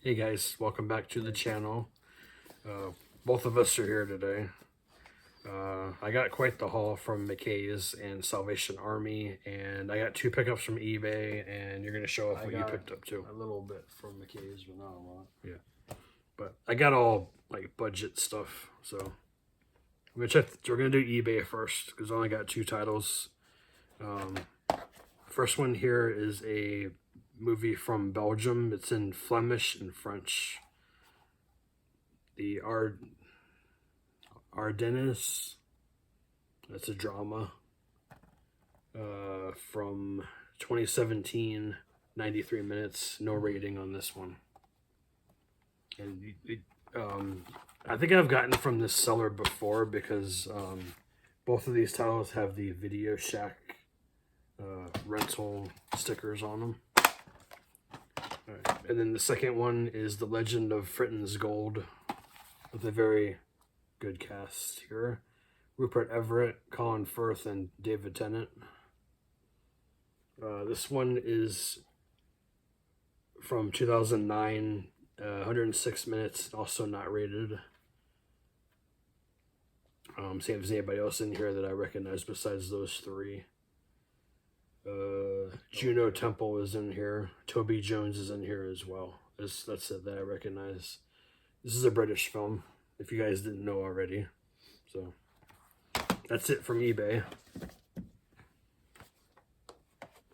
Hey guys, welcome back to the channel. Both of us are here today. I got quite the haul from McKay's and Salvation Army, and I got 2 pickups from eBay, and you're going to show off what you picked up too. A little bit from McKay's, but not a lot. Yeah, but I got all like budget stuff, so we're gonna do eBay first because I only got 2 titles. First one here is a movie from Belgium. It's in Flemish and French. The Ardennes. That's a drama from 2017, 93 minutes. No rating on this one. And I think I've gotten from this seller before because both of these titles have the Video Shack rental stickers on them. All right. And then the second one is The Legend of Fritton's Gold with a very good cast here. Rupert Everett, Colin Firth, and David Tennant. This one is from 2009, 106 minutes, also not rated. Same as anybody else in here that I recognize besides those 3. Juno Temple is in here. Toby Jones is in here as well. That's it that I recognize. This is a British film, if you guys didn't know already. So that's it from eBay.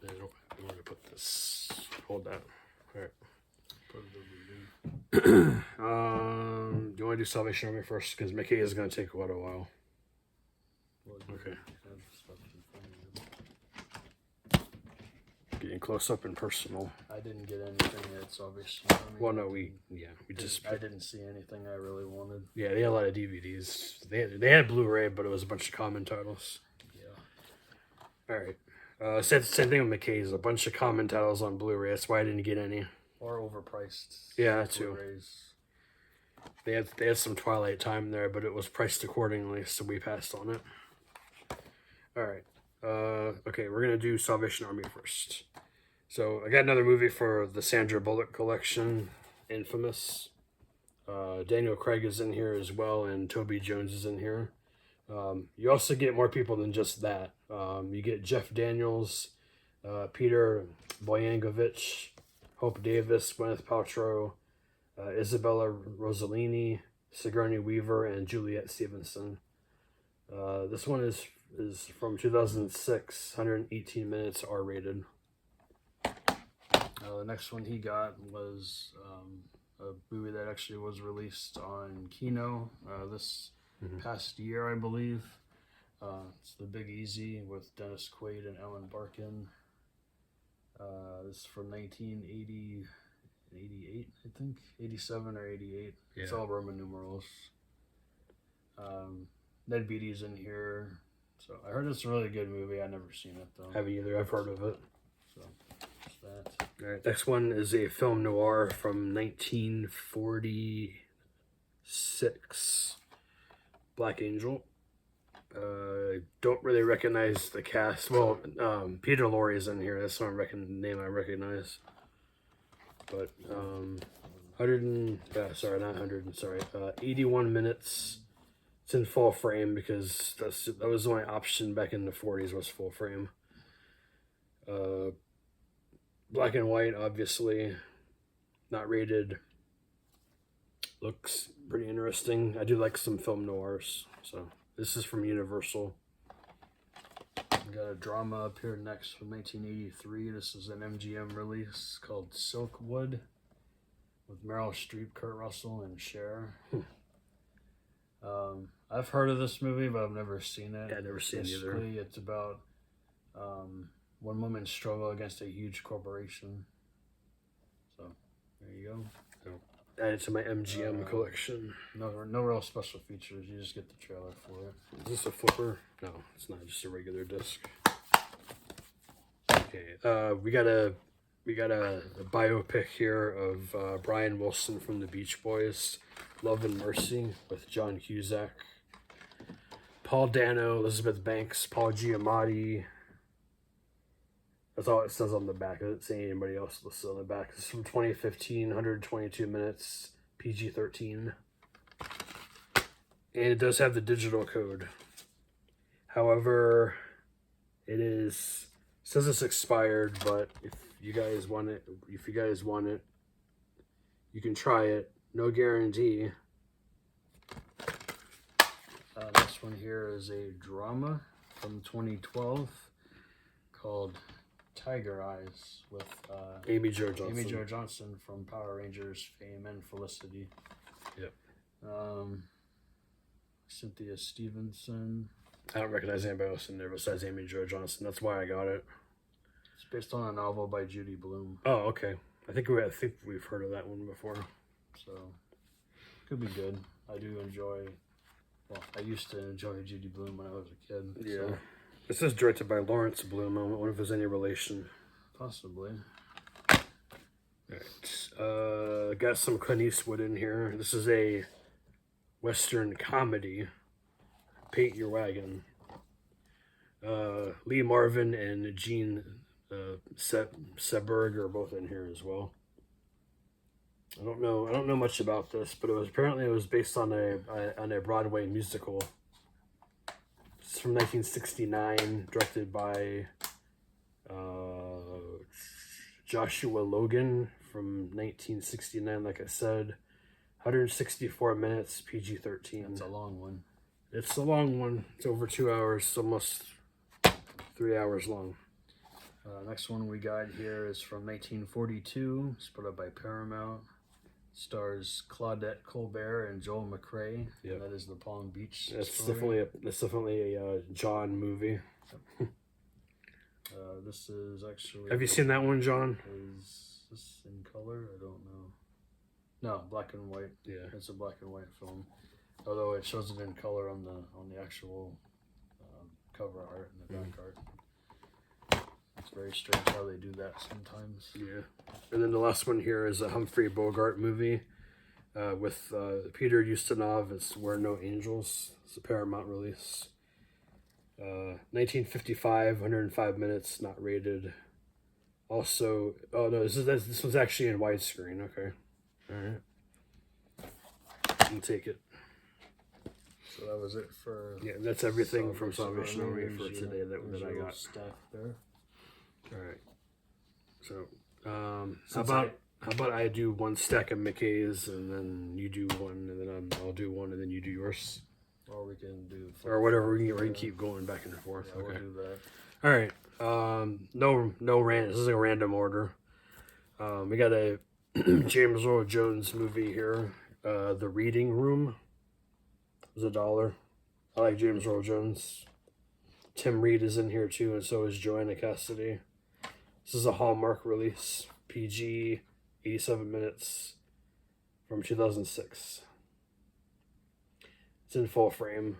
I'm going to put this. Hold that. All right. Do you want to do Salvation Army first? Because McKay is going to take quite a while. Okay. Getting close up and personal. I didn't get anything at Salvation Army. Well, no, we just. I didn't see anything I really wanted. Yeah, they had a lot of DVDs. They had Blu-ray, but it was a bunch of common titles. Yeah. All right. Same thing with McKay's. A bunch of common titles on Blu-ray. That's why I didn't get any. Or overpriced. Yeah, that too. Blu-rays. They had some Twilight time there, but it was priced accordingly, so we passed on it. All right. Okay, we're gonna do Salvation Army first. So I got another movie for the Sandra Bullock collection, Infamous. Daniel Craig is in here as well, and Toby Jones is in here. You also get more people than just that. You get Jeff Daniels, Peter Boyanovich, Hope Davis, Gwyneth Paltrow, Isabella Rossellini, Sigourney Weaver, and Juliette Stevenson. This one is from 2006, 118 minutes, R-rated. The next one he got was a movie that actually was released on Kino this past year, I believe. It's The Big Easy with Dennis Quaid and Ellen Barkin. This is from 1988, I think. 87 or 88. Yeah. It's all Roman numerals. Ned Beatty's in here. So I heard it's a really good movie. I've never seen it though. Haven't either. I've heard of it. So just that. All right. Next one is a film noir from 1946. Black Angel. Don't really recognize the cast. Well, Peter Lorre is in here. That's the name I recognize. But 81 minutes. It's in full frame because that was the only option back in the 40s was full frame. Black and white, obviously, not rated. Looks pretty interesting. I do like some film noirs. So this is from Universal. We got a drama up here next from 1983. This is an MGM release called Silkwood with Meryl Streep, Kurt Russell, and Cher. I've heard of this movie, but I've never seen it. Yeah, I've never seen it either. It's about one woman's struggle against a huge corporation. So, there you go. Add it to my MGM collection. No real special features. You just get the trailer for it. Is this a flipper? No, it's not. Just a regular disc. Okay. We got a biopic here of Brian Wilson from the Beach Boys, Love and Mercy, with John Cusack, Paul Dano, Elizabeth Banks, Paul Giamatti, That's all it says on the back. I didn't see anybody else listed on the back. It's from 2015, 122 minutes, PG-13. And it does have the digital code. However, it says it's expired, but if you guys want it, you can try it. No guarantee. Next one here is a drama from 2012 called Tiger Eyes with Amy Jo Johnson. Amy Jo Johnson from Power Rangers fame and Felicity. Yep. Cynthia Stevenson. I don't recognize anybody else in there besides Amy Jo Johnson. That's why I got it. It's based on a novel by Judy Blume. Oh, okay. I think we've heard of that one before. So could be good. I do enjoy. Well, I used to enjoy Judy Blume when I was a kid. Yeah. So. This is directed by Lawrence Bloom. I wonder if there's any relation. Possibly. Alright. Got some Clint Eastwood in here. This is a Western comedy. Paint Your Wagon. Lee Marvin and Gene Seberg are both in here as well. I don't know much about this, but it was based on a Broadway musical. It's from 1969, directed by Joshua Logan from 1969. Like I said, 164 minutes, PG-13. That's a long one. It's a long one. It's over 2 hours, almost 3 hours long. Next one we got here is from 1942. It's put up by Paramount. Stars Claudette Colbert and Joel McRae. Yep. That is the Palm Beach That's story. definitely a John movie. This is actually... Have you seen that one, John? Is this in color? I don't know. No, black and white. Yeah. It's a black and white film. Although it shows it in color on the actual cover art and the back art. It's very strange how they do that sometimes. Yeah. And then the last one here is a Humphrey Bogart movie with Peter Ustinov. It's Where No Angels. It's a Paramount release. 1955, 105 minutes, not rated. Also, oh no, this one's actually in widescreen. Okay. All right. I'll take it. So that was it for... Yeah, that's everything from Salvation Army for today that I got. Stack there. All right. So, how about I do one stack of McKay's and then you do one and then I'll do one and then you do yours, or we can do... or whatever. We can keep going back and forth. Yeah, Okay. we'll do that. All right. No random. This is a random order. We got a James Earl Jones movie here. The Reading Room. It was $1. I like James Earl Jones. Tim Reed is in here too, and so is Joanna Cassidy. This is a Hallmark release. PG, 87 minutes, from 2006. It's in full frame.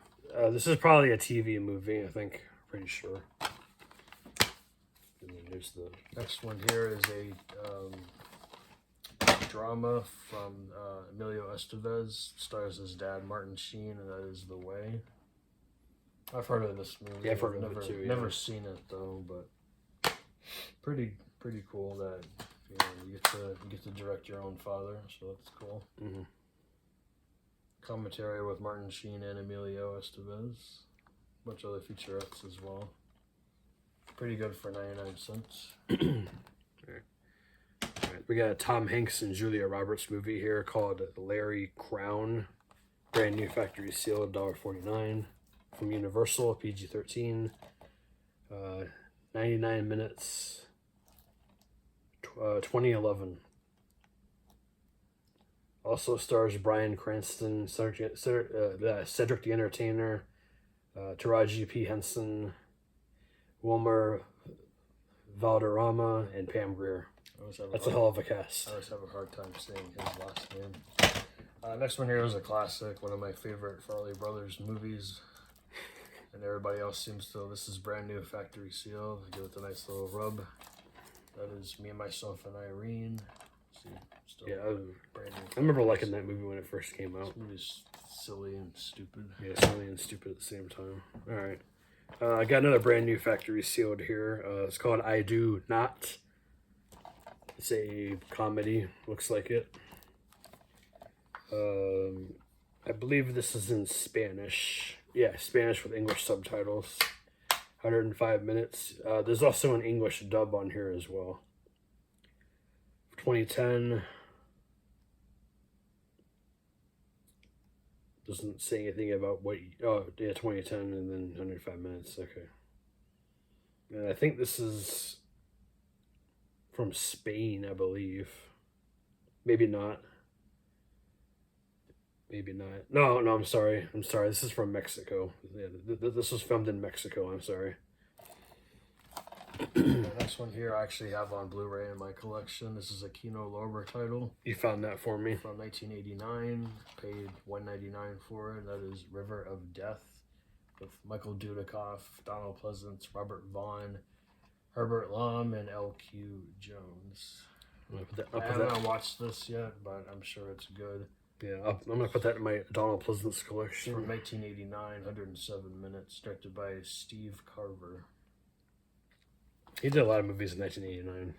This is probably a TV movie, I think. Pretty sure. And then there's the... Next one here is a drama from Emilio Estevez. Stars his dad, Martin Sheen, and that is The Way. I've heard of this movie. Yeah, I've heard of it too. Yeah. Never seen it though, but pretty cool that you get to direct your own father. So that's cool. Mm-hmm. Commentary with Martin Sheen and Emilio Estevez. A bunch of other featurettes as well. Pretty good for 99 cents. Alright. We got a Tom Hanks and Julia Roberts movie here called Larry Crown. Brand new factory seal, $1.49. From Universal, PG-13. 99 minutes. 2011. Also stars Bryan Cranston, Cedric the Entertainer, Taraji P. Henson, Wilmer Valderrama, and Pam Grier. That's a hell of a cast. I always have a hard time saying his last name. Next one here is a classic, one of my favorite Farley Brothers movies. And everybody else seems to... This is brand new factory seal. I give it a nice little rub. That is Me, Myself, and Irene. See, still Yeah, brand new. I remember liking that movie when it first came out. This movie's silly and stupid. Yeah, silly and stupid at the same time. All right. I got another brand new factory sealed here. It's called I Do Not. It's a comedy, looks like it. I believe this is in Spanish. Yeah, Spanish with English subtitles. 105 minutes. There's also an English dub on here as well. 2010. Doesn't say anything about what. Oh, yeah, 2010 and then 105 minutes. Okay. And I think this is from Spain, I believe. Maybe not. Maybe not. No, I'm sorry. This is from Mexico. Yeah, this was filmed in Mexico. I'm sorry. The next one here I actually have on Blu-ray in my collection. This is a Kino Lorber title. You found that for me? From 1989. Paid $1.99 for it. That is River of Death with Michael Dudikoff, Donald Pleasance, Robert Vaughn, Herbert Lom, and L.Q. Jones. I haven't watched this yet, but I'm sure it's good. Yeah, I'm going to put that in my Donald Pleasance collection. From 1989, 107 minutes, directed by Steve Carver. He did a lot of movies in 1989.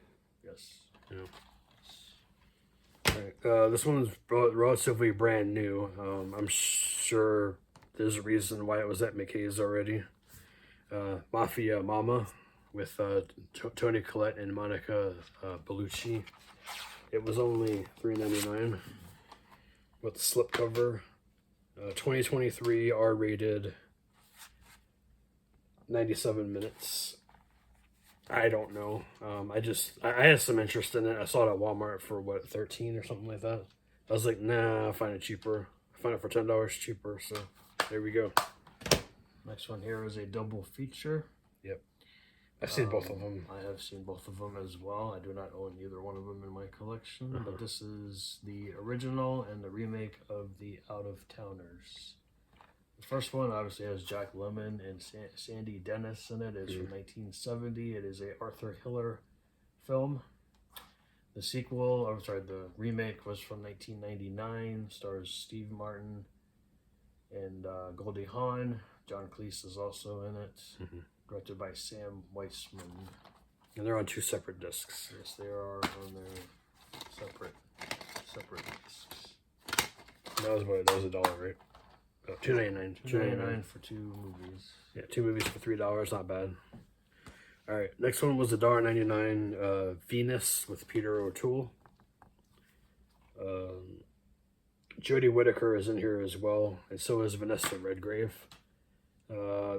Yes. Yeah. All right. This one's relatively brand new. I'm sure there's a reason why it was at McKay's already. Mafia Mama with Toni Collette and Monica Bellucci. It was only $3.99 with the slipcover. 2023 R-rated. 97 minutes. I don't know. I had some interest in it. I saw it at Walmart for what, 13 or something like that. I was like, nah, I'll find it cheaper. I found it for $10 cheaper. So there we go. Next one here is a double feature. Yep. I've seen both of them. I have seen both of them as well. I do not own either one of them in my collection, but this is the original and the remake of The Out of Towners. The first one obviously has Jack Lemmon and Sandy Dennis in it. It's from 1970. It is a Arthur Hiller film. The remake was from 1999. Stars Steve Martin and Goldie Hawn. John Cleese is also in it. Directed by Sam Weissman. And they're on 2 separate discs. Yes, they are on their separate discs. That was $1, right? Oh, $2.99. $2.99 for 2 movies. Yeah, 2 movies for $3. Not bad. All right, next one was $1.99. Venus with Peter O'Toole. Jodie Whittaker is in here as well, and so is Vanessa Redgrave.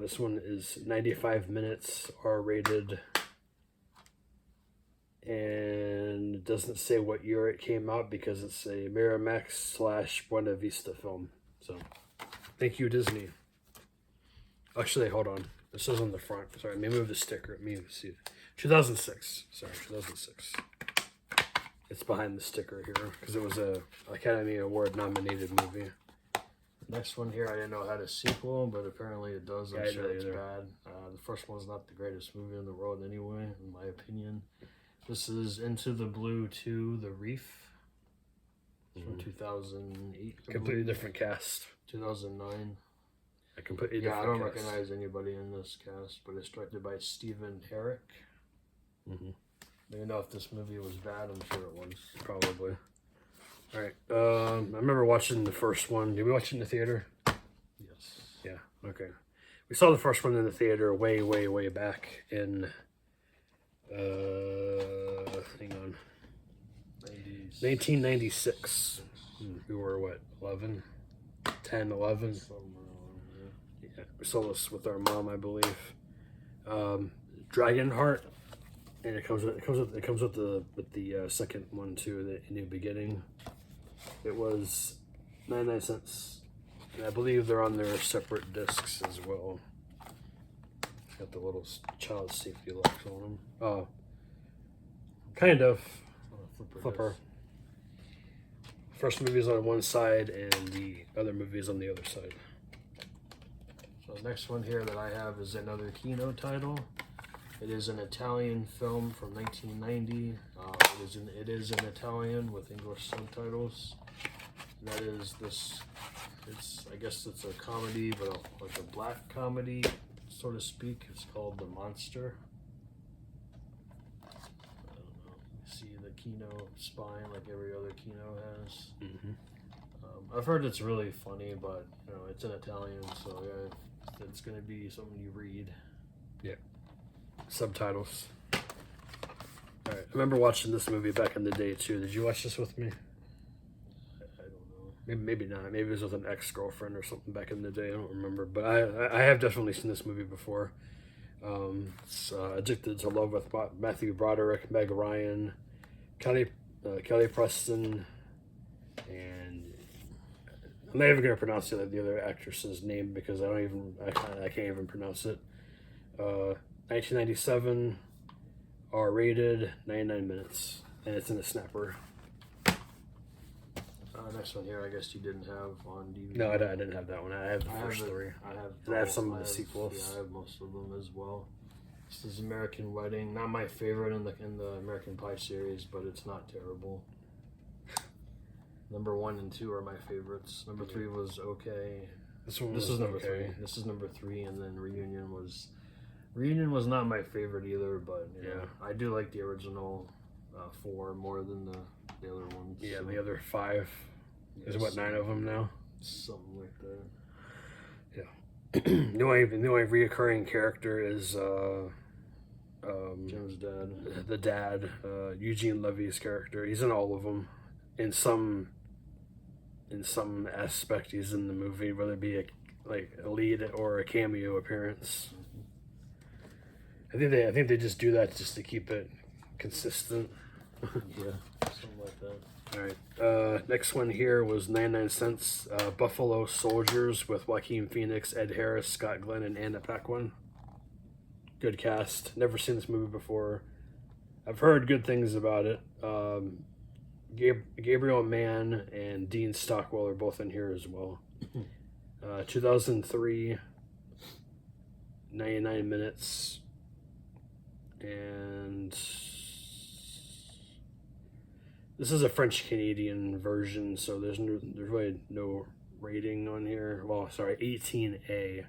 This one is 95 minutes, R-rated, and it doesn't say what year it came out because it's a Miramax / Buena Vista film. So, thank you, Disney. Actually, hold on. It says on the front. Sorry, let me move the sticker. Let me see. 2006. Sorry, 2006. It's behind the sticker here because it was a Academy Award nominated movie. Next one here, I didn't know it had a sequel, but apparently it does. I'm sure it's bad. The first one's not the greatest movie in the world anyway, in my opinion. This is Into the Blue 2, The Reef. It's from 2008. Completely different cast. 2009. A completely different cast. I don't cast. recognize anybody in this cast, but it's directed by Stephen Herrick. I don't know if this movie was bad. I'm sure it was. Probably. All right. I remember watching the first one. Did we watch it in the theater? Yes. Yeah. Okay. We saw the first one in the theater way back in. Hang on. 1996. We were what? 11, 10, 11. Yeah. We saw this with our mom, I believe. Dragonheart. And it comes with the second one too, the New Beginning. It was 99 cents. And I believe they're on their separate discs as well. Got the little child safety locks on them. Oh, kind of. Flipper. First movie's on one side and the other movie's on the other side. So the next one here that I have is another Kino title. It is an Italian film from 1990. It is in Italian with English subtitles. That is this. I guess it's a comedy, but like a black comedy. so to speak. It's called The Monster. I don't know. You see the Kino spine like every other Kino has. Mm-hmm. I've heard it's really funny, but you know it's in Italian, so yeah, it's gonna be something you read. Yeah. Subtitles. All right. I remember watching this movie back in the day too. Did you watch this with me? I don't know. Maybe not. Maybe it was with an ex-girlfriend or something back in the day. I don't remember. But I have definitely seen this movie before. It's Addicted to Love with Matthew Broderick, Meg Ryan, Kelly Preston, and I'm not even going to pronounce the other actress's name because I can't even pronounce it. 1997, R-rated, 99 minutes, and it's in a snapper. Next one here, I guess you didn't have on DVD. No, I didn't have that one. I have the first three. And I have some of the sequels. Yeah, I have most of them as well. This is American Wedding. Not my favorite in the American Pie series, but it's not terrible. Number 1 and 2 are my favorites. Number 3 was okay. This is number okay. 3. This is number 3, and then Reunion was not my favorite either, but yeah, I do like the original 4 more than the other ones. Yeah, so. the other 5. There's what, 9 of them now? Something like that. Yeah. The only reoccurring character is Jim's dad. The dad, Eugene Levy's character. He's in all of them. In some aspect, he's in the movie, whether it be a lead or a cameo appearance. I think they just do that just to keep it consistent. Yeah, something like that. All right. Next one here was 99 Cents. Buffalo Soldiers with Joaquin Phoenix, Ed Harris, Scott Glenn, and Anna Paquin. Good cast. Never seen this movie before. I've heard good things about it. Gabriel Mann and Dean Stockwell are both in here as well. 2003, 99 minutes. And this is a French-Canadian version, so there's really no rating on here. Well, sorry, 18A.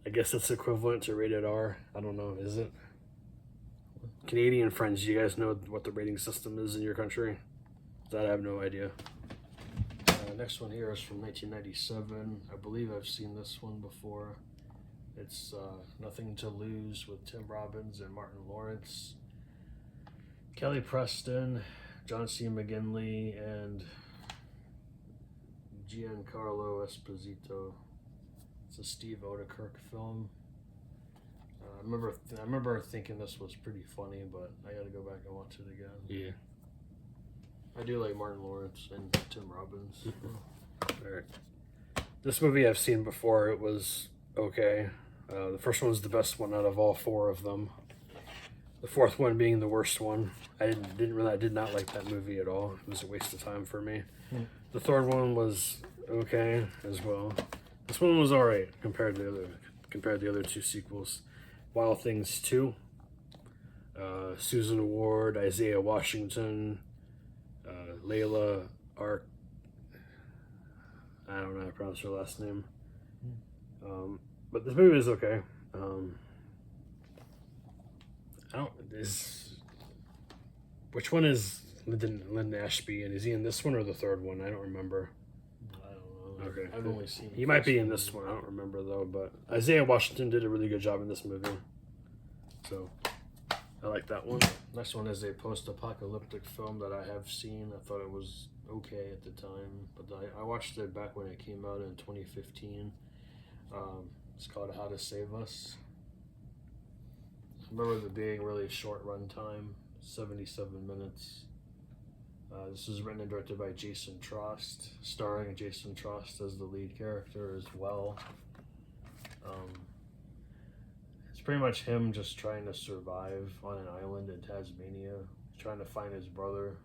I guess that's equivalent to rated R. I don't know, is it? Canadian friends, do you guys know what the rating system is in your country? That I have no idea. Next one here is from 1997. I believe I've seen this one before. It's Nothing to Lose with Tim Robbins and Martin Lawrence. Kelly Preston, John C. McGinley, and Giancarlo Esposito. It's a Steve Odekirk film. I remember thinking this was pretty funny, but I got to go back and watch it again. Yeah. I do like Martin Lawrence and Tim Robbins. All right. This movie I've seen before. It was okay. The first one was the best one out of all 4 of them. The 4th one being the worst one. I did not like that movie at all. It was a waste of time for me. The 3rd one was okay as well. This one was alright compared to the other 2 sequels. Wild Things 2. Susan Ward, Isaiah Washington, Layla Ark. I don't know how to pronounce her last name. But this movie is okay. Which one is Lyndon Ashby, and is he in this one or the 3rd one? I don't remember. I don't know. Okay. I've only seen. He might be in this one. I don't remember though. But Isaiah Washington did a really good job in this movie, so I like that one. Next one is a post-apocalyptic film that I have seen. I thought it was okay at the time, but I watched it back when it came out in 2015. It's called How to Save Us. I remember it being really short run time, 77 minutes. This is written and directed by Jason Trost, starring Jason Trost as the lead character as well. It's pretty much him just trying to survive on an island in Tasmania. He's trying to find his brother.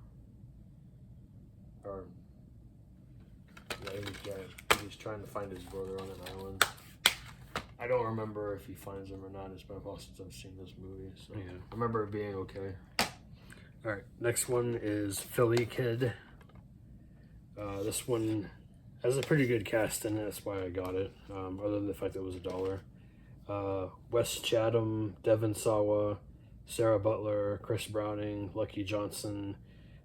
He's trying to find his brother on an island. I don't remember if he finds him or not. It's been a while since I've seen this movie, so yeah. I remember it being okay. All right, next one is Philly Kid. This one has a pretty good cast in it. That's why I got it. Other than the fact that it was $1. Wes Chatham, Devon Sawa, Sarah Butler, Chris Browning, Lucky Johnson,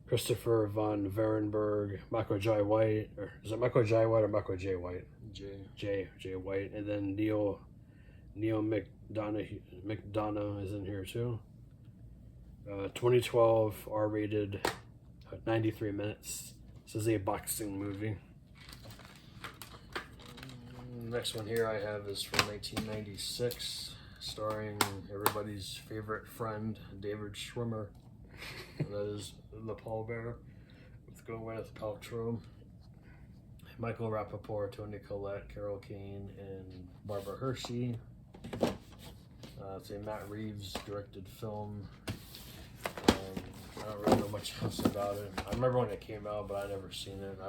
Christopher Von Varenberg, Michael Jai White, or is it Michael Jai White or Michael J. White? J. White, and then Neil McDonough is in here too. 2012 R-rated, 93 minutes. This is a boxing movie. Next one here I have is from 1996, starring everybody's favorite friend, David Schwimmer. And that is The Pallbearer, with Gwyneth Paltrow, Michael Rappaport, Toni Collette, Carol Kane, and Barbara Hershey. It's a Matt Reeves directed film. I don't really know much else about it. I remember when it came out, but I never seen it.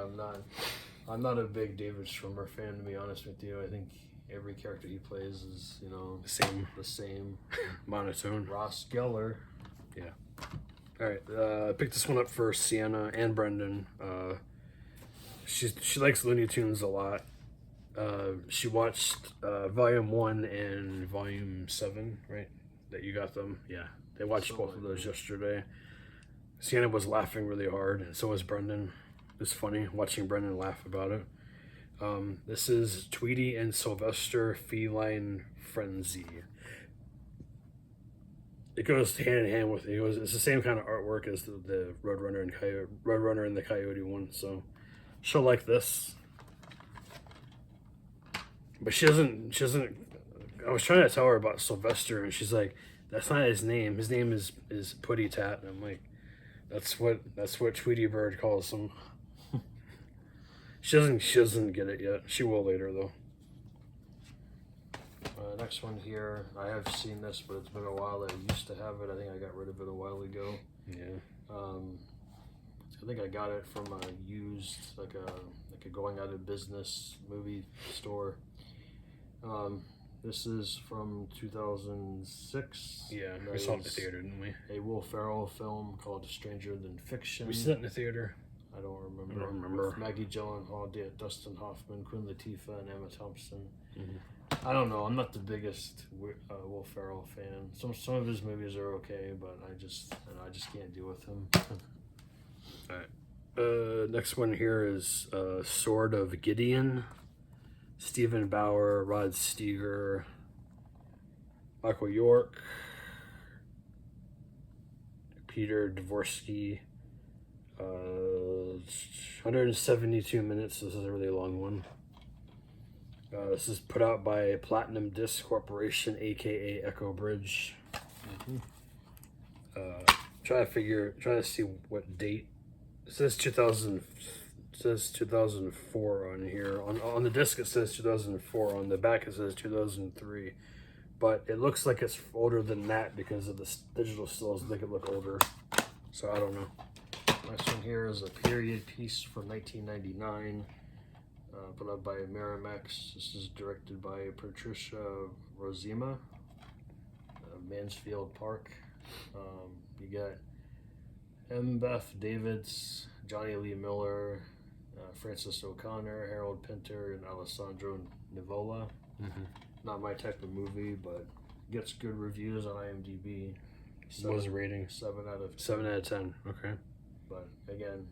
I'm not a big David Schwimmer fan, to be honest with you. I think every character he plays is, the same. Monotone. Ross Geller. Yeah. All right. I picked this one up for Sienna and Brendan. She likes Looney Tunes a lot. She watched Volume 1 and Volume 7, right? That you got them. Yeah. They watched both of those yesterday. Sienna was laughing really hard, and so was Brendan. It's funny watching Brendan laugh about it. This is Tweety and Sylvester Feline Frenzy. It goes hand in hand with it's the same kind of artwork as the Roadrunner and the Coyote one, so she'll like this. But she doesn't. I was trying to tell her about Sylvester, and she's like, "That's not his name. His name is Putty Tat." And I'm like, "That's what Tweety Bird calls him." She doesn't get it yet. She will later though. Next one here, I have seen this, but it's been a while. I used to have it. I think I got rid of it a while ago. Yeah. I think I got it from a used, like a going out of business movie store. This is from 2006. Yeah, we saw it in the theater, didn't we? A Will Ferrell film called Stranger Than Fiction. We saw it in the theater. I don't remember. With Maggie Gyllenhaal, Dustin Hoffman, Queen Latifah, and Emma Thompson. Mm-hmm. I don't know. I'm not the biggest Will Ferrell fan. Some of his movies are okay, but I just can't deal with him. All right. Next one here is Sword of Gideon. Stephen Bauer, Rod Steiger, Michael York, Peter Dvorsky. 172 minutes. This is a really long one. This is put out by Platinum Disc Corporation, aka Echo Bridge. Mm-hmm. Trying to see what date. It says 2004 on here. On the disc it says 2004. On the back it says 2003. But it looks like it's older than that because of the digital stills make it look older. So I don't know. Next one here is a period piece from 1999, put up by Miramax. This is directed by Patricia Rozema, Mansfield Park. You got M. Beth Davids, Johnny Lee Miller, Francis O'Connor, Harold Pinter, and Alessandro Nivola. Mm-hmm. Not my type of movie, but gets good reviews on IMDb. What was the rating? 7 out of 10. 7 out of 10. Okay. But again,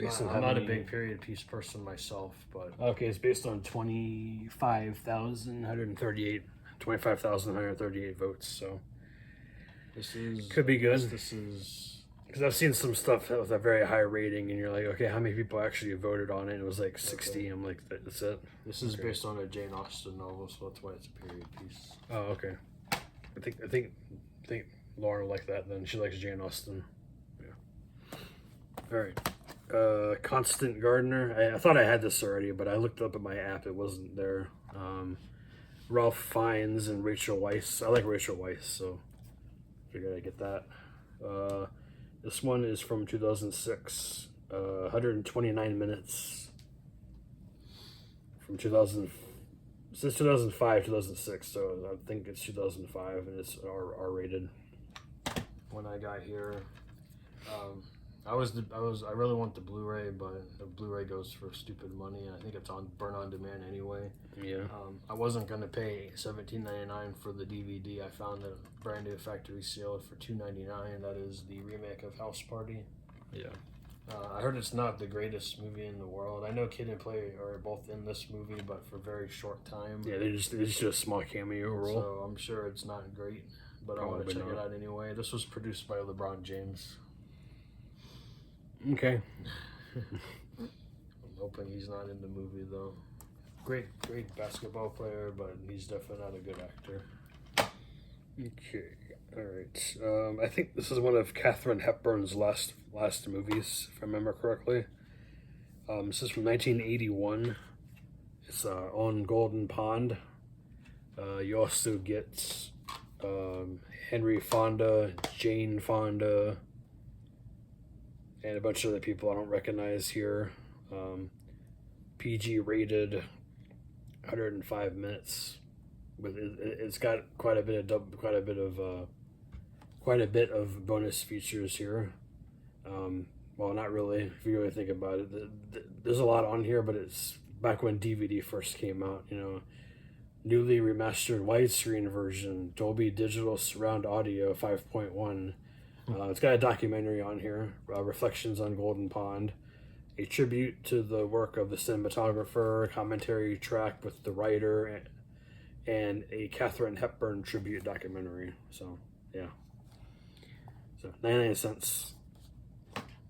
I'm not a big period piece person myself, but okay, it's based on 25,138 votes. So this is could be good. This is because I've seen some stuff with a very high rating, and you're like, okay, how many people actually voted on it? And it was like 60. Okay. I'm like, that's it. This is based on a Jane Austen novel, so that's why it's a period piece. Oh, okay. I think Laura will like that. Then she likes Jane Austen. All right, Constant Gardener. I thought I had this already, but I looked up at my app. It wasn't there. Ralph Fiennes and Rachel Weisz. I like Rachel Weisz, so figured I'd get that. This one is from 2006. 129 minutes. From 2000. Since 2005, 2006. So I think it's 2005, and it's R-rated. When I got here. I really want the Blu-ray, but the Blu-ray goes for stupid money, and I think it's on burn on demand anyway. Yeah. I wasn't gonna pay $17.99 for the DVD. I found a brand new factory sealed for $2.99. That is the remake of House Party. Yeah. I heard it's not the greatest movie in the world. I know Kid and Play are both in this movie, but for a very short time. Yeah, they just do a small cameo role. So I'm sure it's not great, but I want to check it out anyway. This was produced by LeBron James. Okay. I'm hoping he's not in the movie though. Great basketball player, but he's definitely not a good actor. Okay. All right. I think this is one of Katharine Hepburn's last movies, if I remember correctly. This is from 1981. It's on Golden Pond. You also get Henry Fonda, Jane Fonda, and a bunch of other people I don't recognize here. PG rated, 105 minutes. It's got quite a bit of bonus features here. Well, not really, if you really think about it. There's a lot on here, but it's back when DVD first came out, newly remastered widescreen version, Dolby Digital Surround Audio 5.1. It's got a documentary on here, Reflections on Golden Pond, a tribute to the work of the cinematographer, commentary track with the writer, and a Katharine Hepburn tribute documentary. So, yeah. So, 99 cents.